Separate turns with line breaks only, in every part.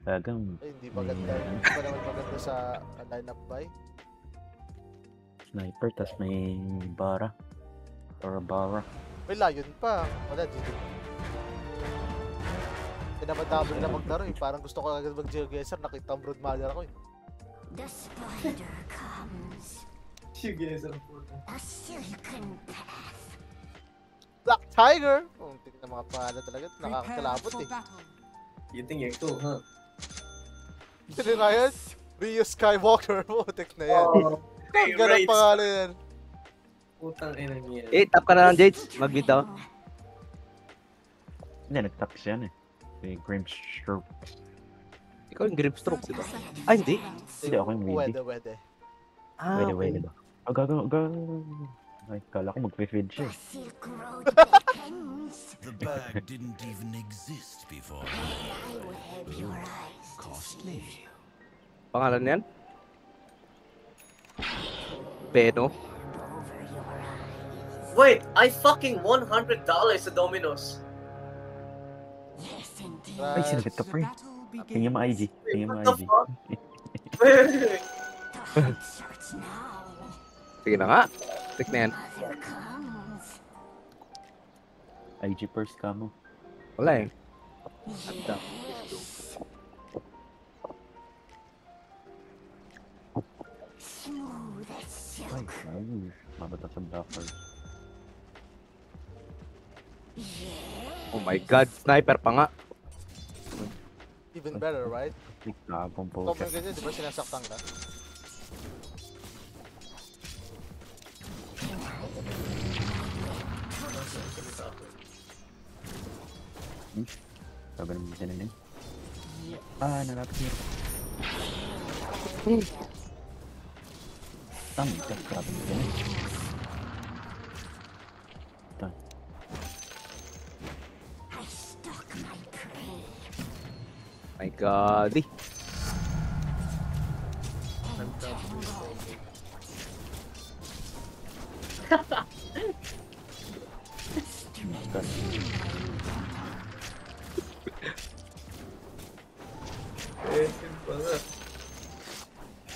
Talagang
Ay, hindi maganda. Hindi pa naman maganda sa line-up buy.
sniper, tas may bara. Or bara.
May layon pa. Wala, dito. Pinamadami na maglaro eh. Parang gusto ko agad mag-geoguessr. Nakita ang broodmother ako eh.
The spider comes.
Geoguessr po.
A silken path.
Black Tiger! Oh, tingnan ng mga pangalan talaga.
Prepare
Nakakakilabot
for
eh.
battle.
You think you're cool, huh?
Sino nga yan? Rio Skywalker. Putik na yan.
Oh,
Ang ganang pangalan yan.
putang ina niya.
Tap ka na lang, Jades. Mag-mid daw.
Hindi, nag-top siya yan eh. May Grimstroke.
Ikaw yung Grimstroke, di ba? Ah, hindi.
Hindi, ako yung midi.
Wede.
Ah,
Wede ba? Oh, gago. Ay, kala ko mag-feed siya.
The silk road beckons.
The bag didn't even exist before.
I will have your eyes.
Costly.
Pangalan yan? Beno.
Over your eyes.
Wait, I fucking $100 sa Domino's.
Yes, indeed.
Ay, sinagot ka,
The
pre.
battle
Tingnan mo
begins.
IG. Tingnan mo
What the
IG.
fuck? Wait.
The hunt starts now.
Sige na nga. Click na yan.
Mother comes.
IG first ka mo.
Wala eh.
Yes. Smooth as
Ay,
silk.
ay. Mabata sa blocker.
Yes.
Oh my god. Sniper pa nga.
Even better, right?
Click na akong po.
Kung may ganyan, di ba sinasaktan ka?
Sabi naman dinanin. Ah, nalapit niya. Tama, grabe mo dinanin. Ito.
I stalk my prey.
My god. Eh.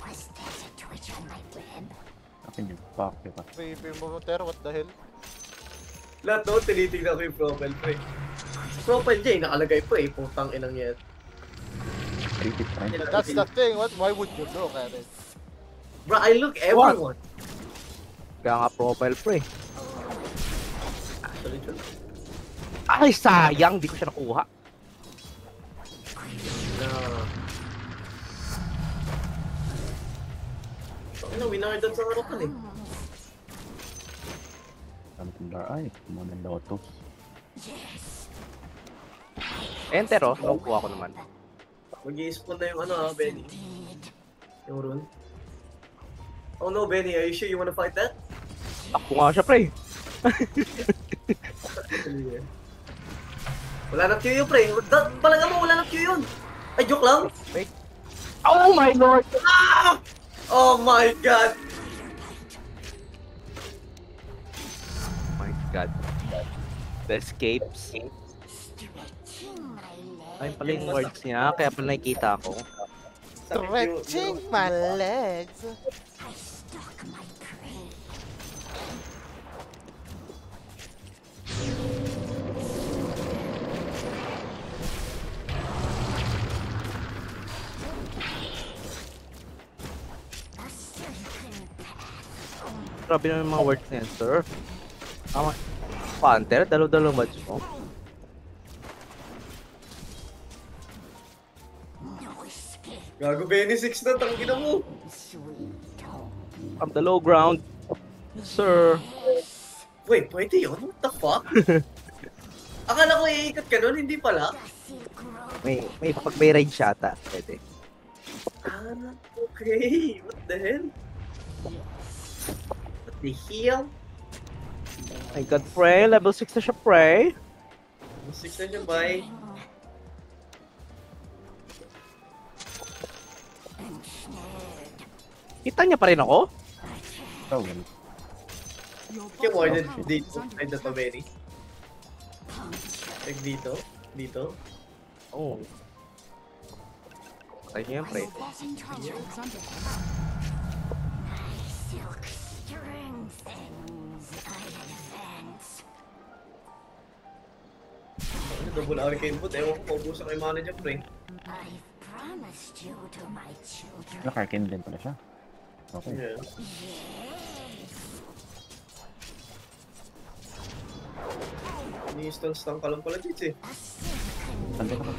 Was that a twitch on my web?
Akin yung pack, diba?
PvP mo, Montero, what the hell?
Lahat no, tinitignan ko yung profile ko eh. Profile niya eh, nakalagay po eh, putang inang yan.
3 times.
That's the thing, what? Why would you look at it?
Bro, I look everyone.
Kaya nga profile pre.
Actually, true.
Ay, sayang. Di ko siya nakuha.
Na... Ano, winardan sa harapan eh.
Sabi kong dar, ay, mga ng lotos.
Yes.
Enter oh. Nakuha ko naman.
Mag-i-spawn na yung ano ha, Benny.
Indeed.
Yung rune. Oh no, Benny, are you sure you wanna fight that?
Ako nga siya pre.
Wala na Q yun, pre. Palaga mo, wala na Q yun. Ay, joke lang.
Wait. Oh my lord.
Ah! Oh my god.
Oh my god. The escapes.
Stretching my legs.
Ayun pala yung words niya. Kaya pala nakikita ko.
Stretching my legs.
I stalk my prey. A silken path.
Grabe naman yung mga words niya, sir. Tama. Panther, dalaw-dalaw match mo.
No escape.
Gago, Benny, 6 na. Tangina mo.
Sweet home.
From the low ground. Sir.
Wait, pwede yun? What the fuck? Akala ko iikot ka nun, hindi pala.
The silk road.
Pag may range siya ata. Pwede.
Ah, okay. What the hell? What the hell?
My god, Prey. Level 6 na siya, Prey.
6 na siya, bye.
Ensnared.
Kita niya pa rin ako?
Oh, well.
Your
Kaya
bottom
warded
tower
dito.
is under
Ay, na pa,
attack.
Benny. Like dito. Dito.
Oh. Ay, siyempre.
Bottom tower is under attack. Silk strengthens. I advance.
Double arcane boot. Ewan ko, paubusan kay mana dyan, pre.
I've promised you to my children.
Nakarkin din pala siya. Okay.
Yeah. Ni-stun ka lang pala, Jits eh.
A silken
Saan ka pa?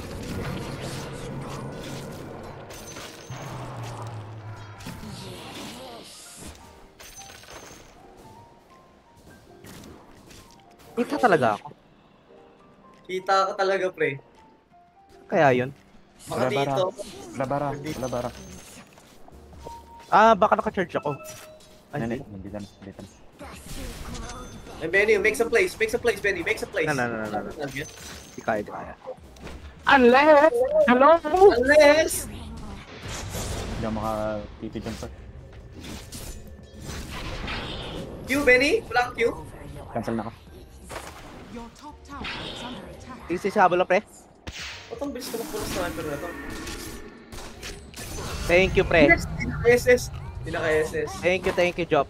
Kita talaga ako.
Kita ka talaga, pre.
Kaya yun.
Baka
Labara.
dito.
Labara. Labara.
Ah, baka naka-charge ako.
Nene,
Ay,
nandito na. Nandito na.
Hey, Benny, make some plays. Make some plays, Benny. Make some plays.
No.
Unless!
Di kaya, di kaya. Unless! Hello!
Hindi ako maka-TP jumper.
Q, Benny. Wala kang Q.
Cancel na ka.
Your top tower is under attack.
Isisabol na, pre.
Ba't ang bilis ka magpunas sniper na to?
Thank you, pre.
Hindi naka-SS. Hindi naka-SS.
Thank you, Job.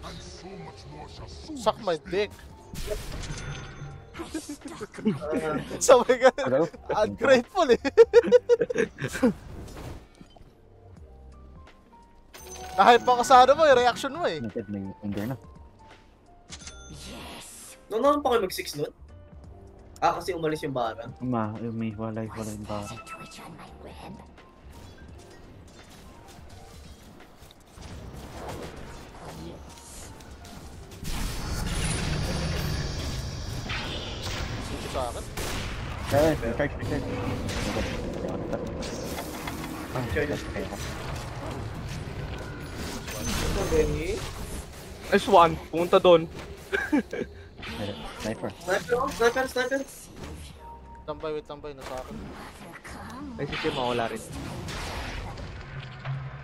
Suck my dick.
Ah,
Sabi ka,
Hello?
ungrateful eh. Nahype pa ka sa ano mo, yung reaction mo eh.
Naked, may finger na.
Noon pa kayo mag-6 nun? Ah, kasi umalis yung bara.
May walay ba?
There's a twitch on my web.
Dito sa akin.
Recharge.
Charge.
Okay ako.
Ito, Benny.
S1, pumunta doon.
Sniper.
Sniper.
Tambay, nasa akin.
Ay, sige, mawala rin.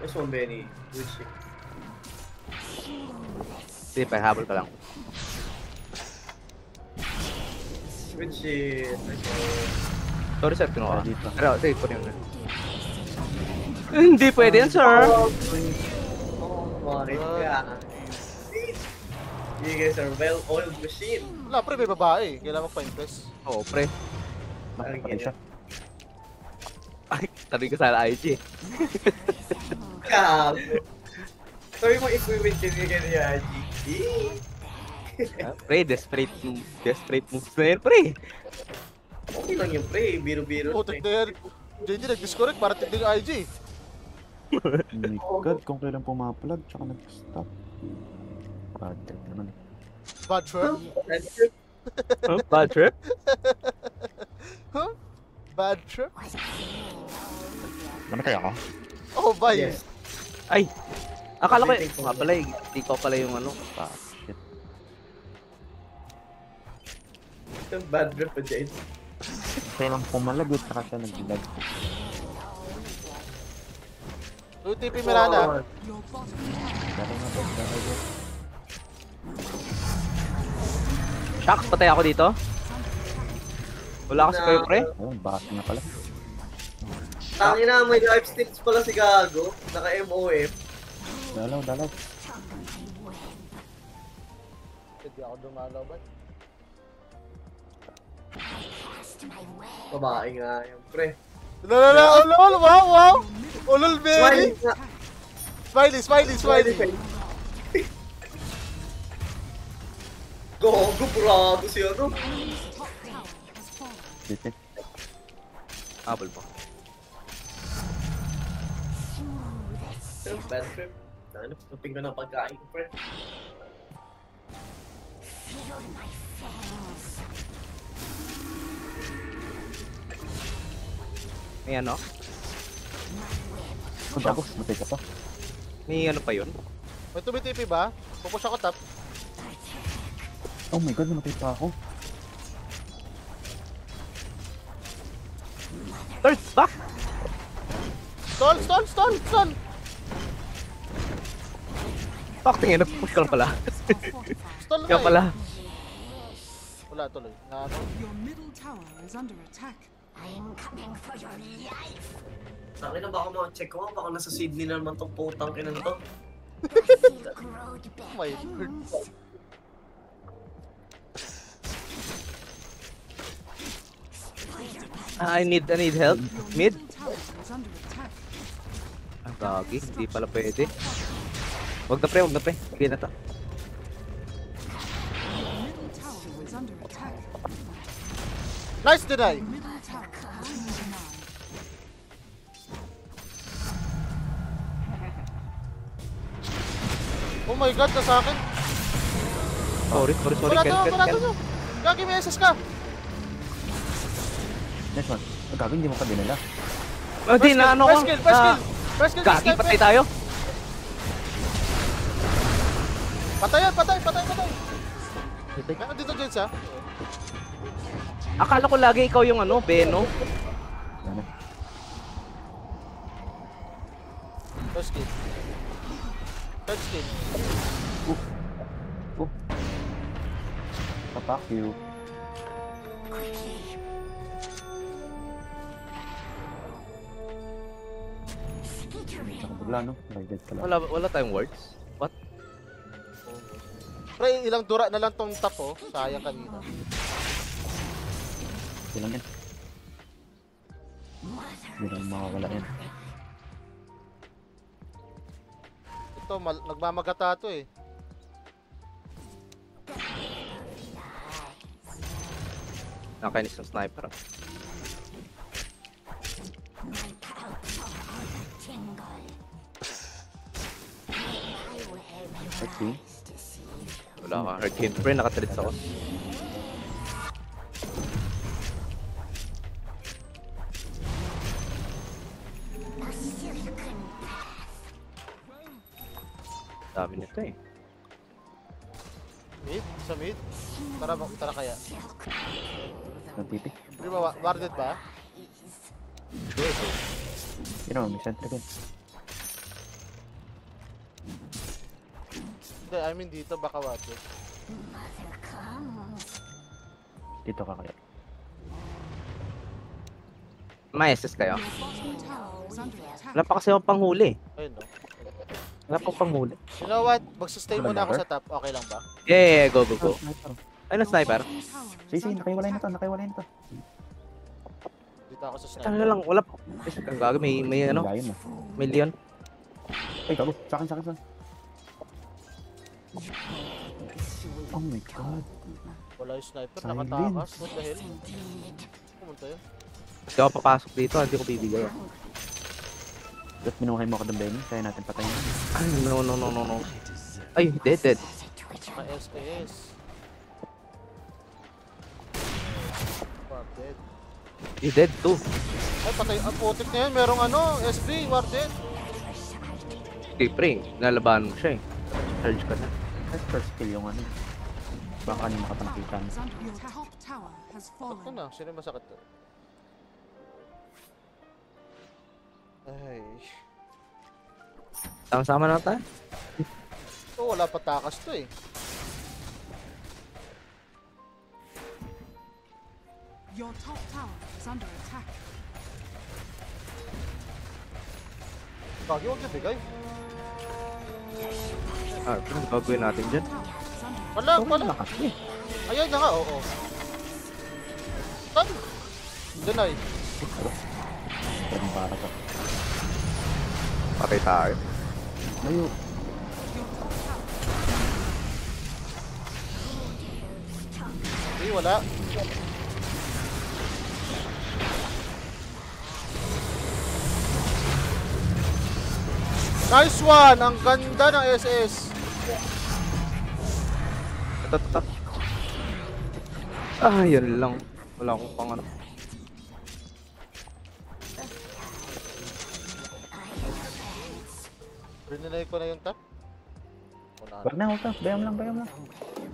Nice one, Benny. Good shit.
Sige, pahabol ka lang.
Good shit. Nice one.
Sorry, sir, kinuha.
Dito.
Pero, sige, po yun. Hindi pwede yan, sir.
Oh my god. You guys are well-oiled machine.
Wala, pre, may babae. Kailangan pa impress.
Oo, pre.
Nakapatay siya.
Ay, tabi ka sa IG.
Gago. Sabi mo, if we win, can we get the RG?
Pre, desperate moves na yan, pre.
Okay lang yun, pre. Biro-biro.
Putik na yan. JJ, nag-disconnect para tignan yung IG.
Oh my god, kung kailan pumapalag, tsaka nag-stop. Bad trip naman eh.
Bad trip?
Huh? Bad trip?
Huh? Bad trip?
Namatay ako?
Oh, bye.
Yes.
Ay! Akala ko nga pala, hindi ko pala yung ano.
Ah, shit.
Yung bad rep pa dyan.
Kailan pumalagot, tsaka siya nag-lag.
UTP Mirana.
Your bottom
Dati nga ba, dati.
Shucks, patay ako dito. Wala kasi kayo, pre.
Ayun, baka na pala.
Tangin na, may life steals pala si Gago. Naka-MOF.
Dalaw.
Hindi ako dumalaw ba?
Babae nga yun, pre.
Ulol, wow! Ulol,
Smiley
baby!
nga.
Smiley!
Gago, burado si ano.
Shit.
Habol po.
Bad trip. Ano, tuping ka ng pagkain, pre.
Feel my fangs.
May ano?
Kung ako, matay ka pa.
May ano pa yun?
May tumitipi ba? Pupush ako top.
Oh my god, namatay pa ako.
Third back!
Stall!
Fuck, tingin, nag-push ka lang pala.
Stall
Kaya
nga
pala.
eh. Wala tuloy. Na ano?
Your middle tower is under attack.
I'm coming for your life.
Tangin na baka ma-check ko, baka nasa Sydney na naman tong putang ina na to.
The Silk Road
My
beckons.
I need help. Mid?
Middle tower is under attack.
Ang gagi, hindi pala pwede. Wag na pre. Sige na to.
Middle tower is under attack.
Nice deny!
Middle tower has been denied.
Oh my god, nasa akin.
Sorry.
Wala to nyo. Gagi, may SS ka.
Next one. Ang gabi, hindi mo pa dinala.
Hindi na ano ko.
First kill. First kill,
Gagi,
sniper.
patay tayo.
Patay. Meron dito, Jens, ha?
Akala ko lagi ikaw yung ano, Beno.
Ano?
First kill. Third kill.
Papak you. Tsaka bigla, no? Nag-dead ka lang.
Wala tayong words. What?
Pre, ilang dura na lang tong top, oh. Sayang kanina.
Ilang yan. Hindi naman makakala yan.
Ito, nagmamagata to, eh.
Nakainis ng sniper.
My pulse all tingle. I will have your
Okay.
eyes deceive you.
Wala ka. Hard game pre, nakatrits ako.
A silken
Dami nito eh.
Mid? Sa mid? Tara kaya.
Nagpipi.
Di ba, warded ba?
Yun naman, may sentry din.
Hindi, I mean dito, baka warded.
mother comes.
Dito ka kaya.
May SS kayo?
Your bottom tower is under attack.
Wala pa kasi akong panghuli.
Ayun, no?
Wala pa akong panghuli.
You know what? Magsustain muna ako sa top. Okay lang ba?
Yeah, go.
Sniper.
Ayun ang sniper.
Bottom tower is
Sige,
under
nakiwalay na
attack.
to.
Dito ako sa
Ano
sniper.
lang, wala pa. Ang gago, may ano?
Gayon na.
May Leon.
Ay, gago. Sa akin. Oh my god.
Wala yung sniper.
Silence.
Nakatakas. What the hell? Pumunta yun.
Hindi ako papasok dito, hindi ko bibigay.
Ba't minuhay mo ako doon, Benny? Kaya natin patayin.
Ay, no. Ay, dead.
Mga SKS. Warded.
You dead too.
Ay, patay. Ang putik na yun. Merong ano, SB, warded.
Hindi pre, nalabanan mo siya eh. Charge ka na.
First kill yung ano. Baka kanina ka pa nakita.
Is under your top tower has
Ano
fallen.
na? Sino yung masakit to? Ay.
Sama-sama na tayo.
Ito, wala pa takas to eh.
Your top tower is under attack.
Bagi, huwag niya bigay.
Ano gagawin natin dyan?
Tower is under
Wala.
Lakas eh.
Ayan na nga, oo. Tan! Deny.
Pero para ka.
Patay tayo.
Layo.
Hindi, wala. Nice one! Ang ganda ng SS.
Ito. Ah, yun lang. Wala akong pang ano.
Rinilay ko na yung top.
Wag na, wag na. Bayam lang.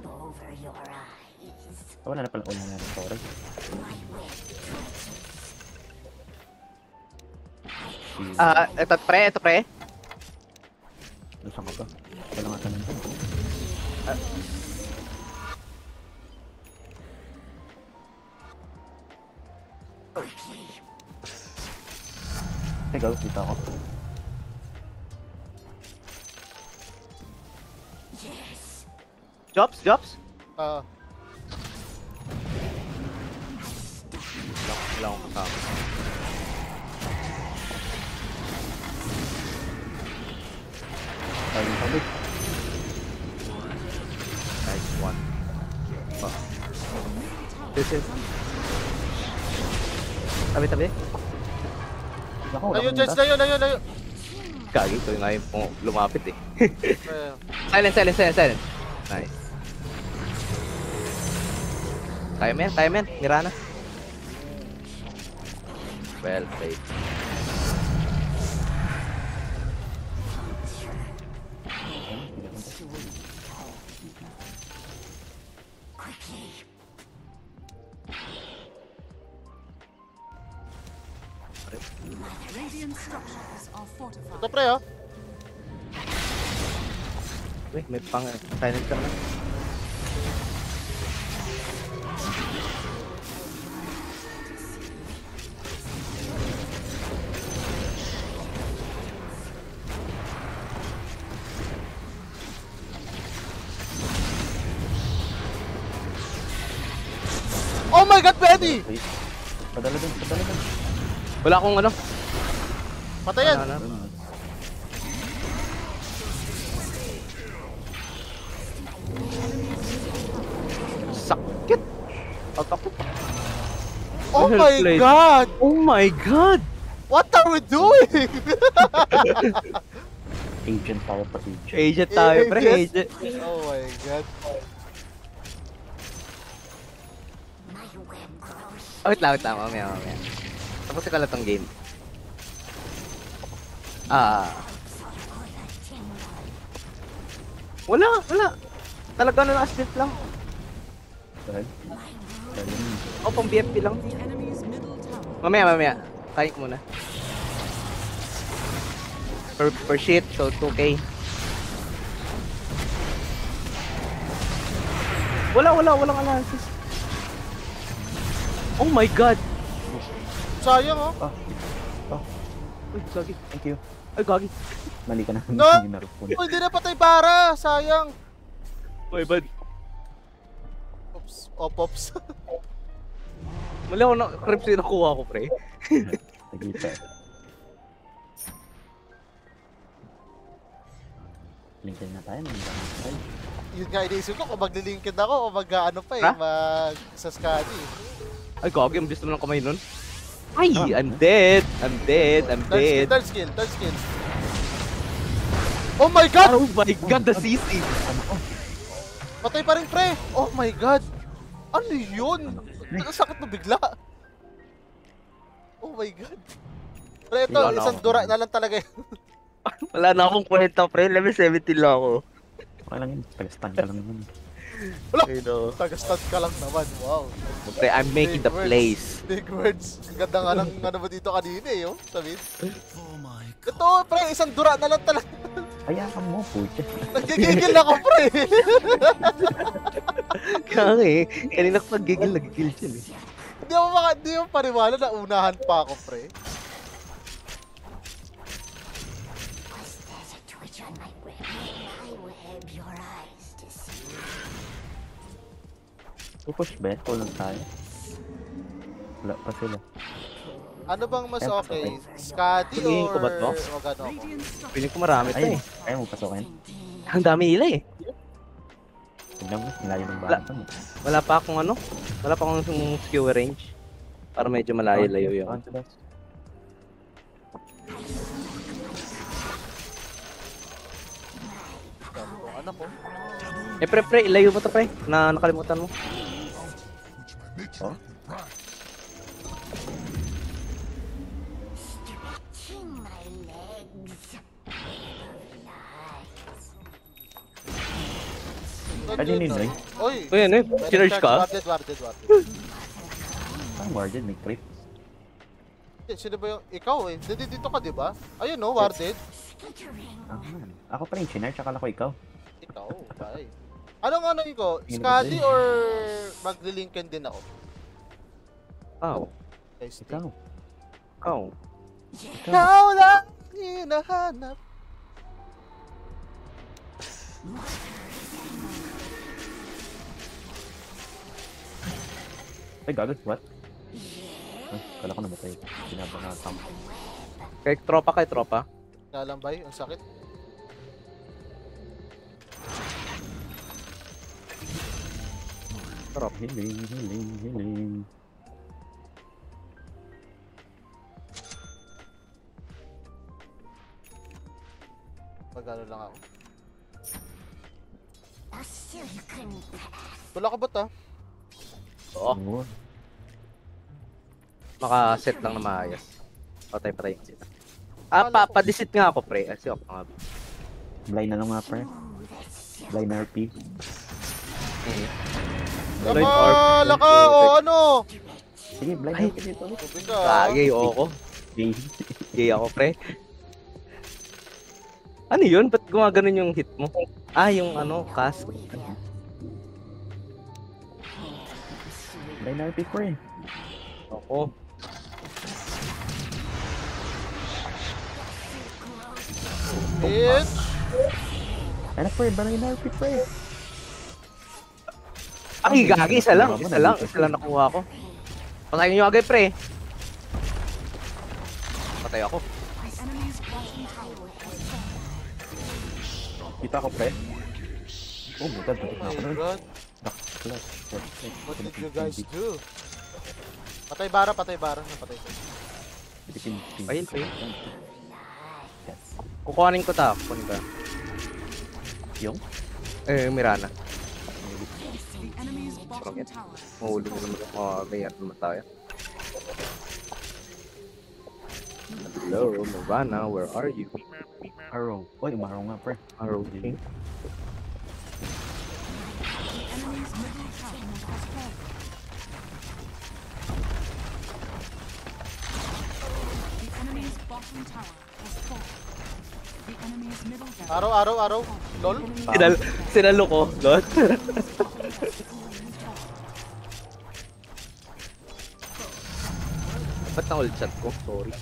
Over your eyes.
Wala na pala una na. Sorry.
Ito pre.
Saan ka ba? Wala nga tanong dyan. Ikaw, kita ko.
Drops, drops.
Ah,
Wala akong kasama.
Tayo sabit.
Nice one. Oh. This is... Tabi.
Ako, wala
ayun,
akong
Jets,
dash.
ayun.
Gagi ko nga yung lumapit eh.
Ayun.
Silent. Nice. Kaya men. Mirana. Well played.
Radiant structures are fortified.
Ito pre, oh.
Wait, may pang silent ka na.
Oh my God, Benny!
Wait. Padala dun.
Wala akong ano.
Patayan!
Ano. Sakit. Ako.
Oh
Well
my
played.
God!
Oh my god.
What are we doing?
Agent tayo pa agent.
Agent tayo, pre.
Agent.
Agent.
Oh my God.
My web grows
Oh, wait lang. Mamaya. Tapos ko lang tong game. Wala. Talaga na last lang.
Dahil.
O, pang BFP lang.
The enemy's middle tower.
Mamaya. Kain ko muna. Per sheet, so 2k. Walang analysis. Oh my god!
Sayang, oh.
Uy, gagi.
Thank you.
Ay, gagi.
Mali ka na.
No!
Hindi narupon.
Oh, hindi na patay para. Sayang.
Uy, bad.
Oops. Oh, pops.
Mali ako na creeps yung nakuha ko, pre.
Nagita. Linkin na tayo.
Yun nga, iniisip ko kung maglilingkid ako o mag-ano pa eh.
Ha?
Sa Skadi.
Ay, gagi. Ang bilis naman ng kamay nun. Ay, I'm dead.
Third skill. Oh my God!
Oh my god, the CC.
Patay pa rin, pre! Oh my God! Ano yun? Sakit na bigla. Oh my God. Pre, ito,
Wala na
isang
ako.
dura na lang talaga yun.
Wala na akong kwenta, pre. Level 70 lang ako.
Okay lang yun. Tagastan ka lang naman.
You know.
Tagastan ka lang naman, wow.
Pre, I'm making the
Big words.
plays.
Big words. Ang ganda nga ng ano ba dito kanina eh, oh. Sabihin.
For my
Ito, pre, isang dura na lang talaga.
Hayaan mo, pucha.
Nagigigil ako, pre.
Kaya kanina ko nagigil siya eh.
Hindi mo paniwala na unahan pa ako, pre.
was there's a twitch on my web. I web your eyes to see.
Pupush bet. Kulang tayo. Wala pa sila.
Ano bang mas
Eto,
okay?
okay.
Skadi
Tingin ko
or
ba to?
o gano ako?
Radiant structures.
Piling ko marami to
Ayun.
eh.
Ayaw mo pasokin.
Ang dami nila eh.
Tignan mo. Nilayo ng
Wala.
bata mo.
Wala pa akong ano. Wala pa akong skewer range. Para medyo malayo-layo yun.
On to that.
Ano po?
Eh pre, ilayo mo to pre. Nakalimutan mo.
Oh.
Stretching my legs.
Ano yun, Noy?
Oy!
Uy, ano yun? Charge ka?
Warded.
Ang warded, may creep.
Sino ba yung... Ikaw eh. Dito ka, di ba? Ayun no, warded.
Skittering.
Ah, ako pa rin, Chinar, tsaka ako ikaw.
Ikaw, bye. Anong ano ko?
Yun
Skadi
ba
or maglilinkin din ako?
Aw.
Guys,
Ikaw.
Aw.
Ikaw lang hinahanap.
Ay, gago. What? Ay, kala ko namatay. Binabanatan ko.
Kay tropa.
Lalambay, ang sakit.
Healing, healing, healing.
Pagano lang ako.
A silken path.
Wala ka ba ta?
Oo.
Oo.
Maka-set lang na maayos. Patay-patay yung sila.
Akala ko-
Pa-disit nga ako, pre. Kasi ako nga.
Blind na lang nga, pre. Blind RP.
Blind
Laka, o ano?
Sige, blind
Ay.
RP dito.
Sabi ka.
Gay, ako.
Okay.
Gay ako, pre. Ano yun? Ba't gumaganon yung hit mo? Ah, yung ano, cast.
Blind RP, pre.
Ako.
Bitch!
Ano, pre? Blind RP, pre.
Ay, gagi. Isa lang nakuha ko. Patayin nyo agad, pre. Patay ako.
The enemy's bottom tower has fallen.
Kita ko, pre. Oh my god,
Oh
batik na ako.
my god.
Clutch.
What did you guys do? Patay bara. Napatay ko.
Ayun, ayun.
Yes.
Kukuhanin ko ta. Kukuhanin ka.
Yung?
Mirana.
The enemy's bottom
Rocket.
tower.
Mahuli mo naman ako. Mayor naman tayo. Hello, Mirana. Where are you?
Arrow. Uy, umaraw nga, pre.
Arrow King.
The enemy's middle tower has fallen. The enemy's bottom tower has fallen. The enemy's middle tower.
Araw. Lol.
Sinalo ko. Lord. Ba't na-ult shot ko? Sorry.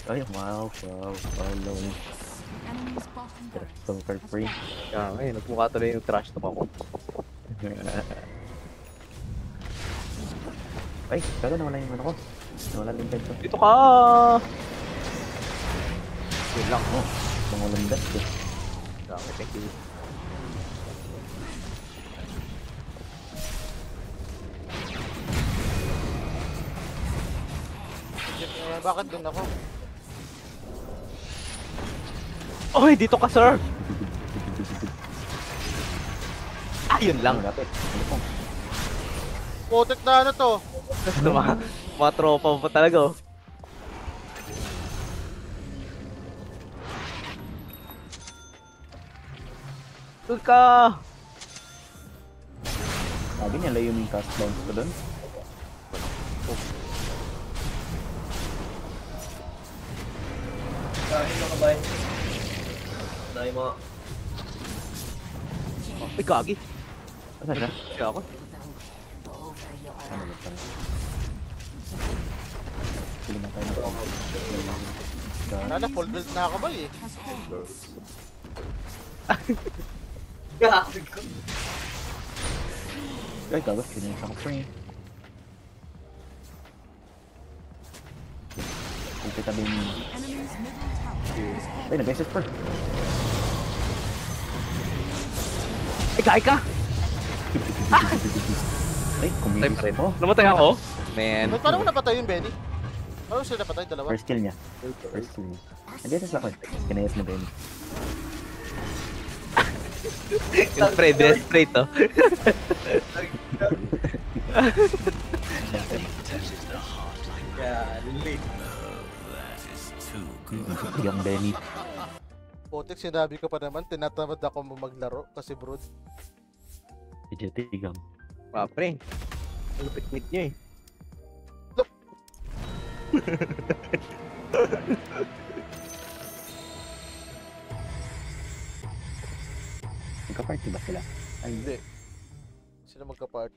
Ay, wow. Follow.
Enemy's bottom tower.
Stalker free.
Kaya ngayon, nagmukha tuloy yung trash talk ako.
Ay, kala nawala yung ano ko. Nawala yung bed ko.
Dito ka! Yun lang.
Oh, nangulang bed ko.
Okay, thank you.
Bakit dun ako?
Oy, dito ka, sir! Yun lang.
Ang lapit. Ano po?
Putik na ano to?
Mga tropa pa talaga, oh. Doon ka!
Sabi niya, layo yung cast bounce ko doon.
Dahil mga kabay. Dahil mga...
Ay, gagi.
Asa siya?
Siya ako.
Ano ba pala? Pili na tayo ng
Wala, full build na ako ba eh.
Has fallen.
Gakakit ko.
Ay, gagawin. Finish ako free. Kung kita din...
Enemy's middle tower has fallen.
Ay, nag-assist first.
Ay, gagi ka!
Ay, kumilis
Time
ako.
Namatay ako? Man.
Ba't paano mo napatay yung Benny? Paano sila napatay? Dalawa?
First kill niya. First kill niya. Nag-assist ako eh. Kinayas mo din.
Yung spray, dress spray to.
Yeah, late.
That is too good.
Yung Benny.
Putik, sinabi ko pa naman, tinatamad ako mo maglaro kasi brood.
Medyo tigang.
Pre. Malupit meet nyo eh.
Magka-party ba sila? Ay,
Hindi. Sila magka-part.